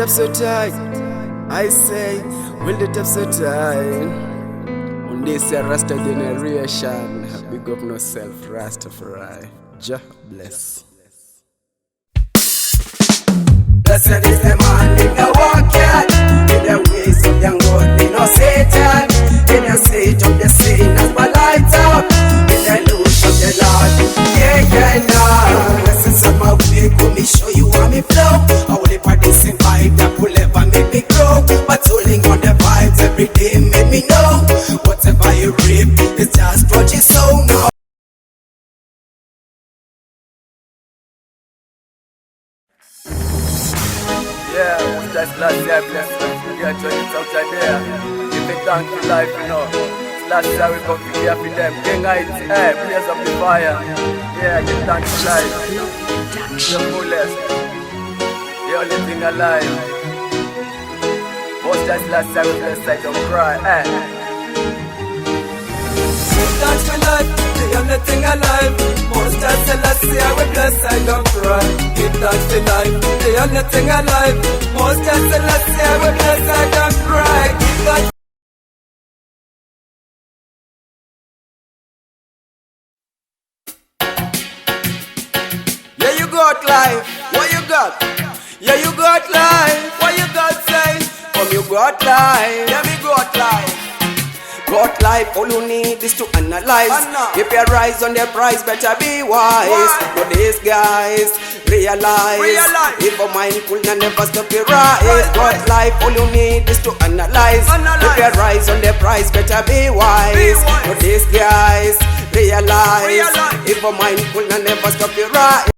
up so tight. I say, will it up so tight. On this Rasta generation, big up no self, Rastafari. Jah bless. Blessed is the man in the walk in the ways of young God, in no Satan, in the state of the sinners, but light up in the illusion of the Lord. Yeah, now. Blessings on my way, come me show you how me flow. I will live by this vibe that will ever make me grow. But holding on the vibes every day make me know. Whatever you reap, it's just what you sow now. Yeah, that's last year, bless you. Yeah, join it out there. Give it thank you life, you know. Last year we come to here for them. King Heights, hey, blaze up the fire. Yeah, give thanks to life. The fullest. The only thing alive. Most just last year we bless, I don't cry, hey. Give thanks to life, the only thing alive. Most just the last year we bless, I don't cry. Give thanks to life, the only thing alive. Most just the last year we bless, I don't cry. Give thanks. Yeah, you got life, what you got? Yeah, you got life, what you got say? Come you got life, yeah me got life. Got life, all you need is to analyze. If you rise on the price, better be wise. But these guys realize. If a mind could never stop you rise. Got life, all you need is to analyze. If you rise on the price, better be wise. But these guys realize. If a mind could never stop you rise.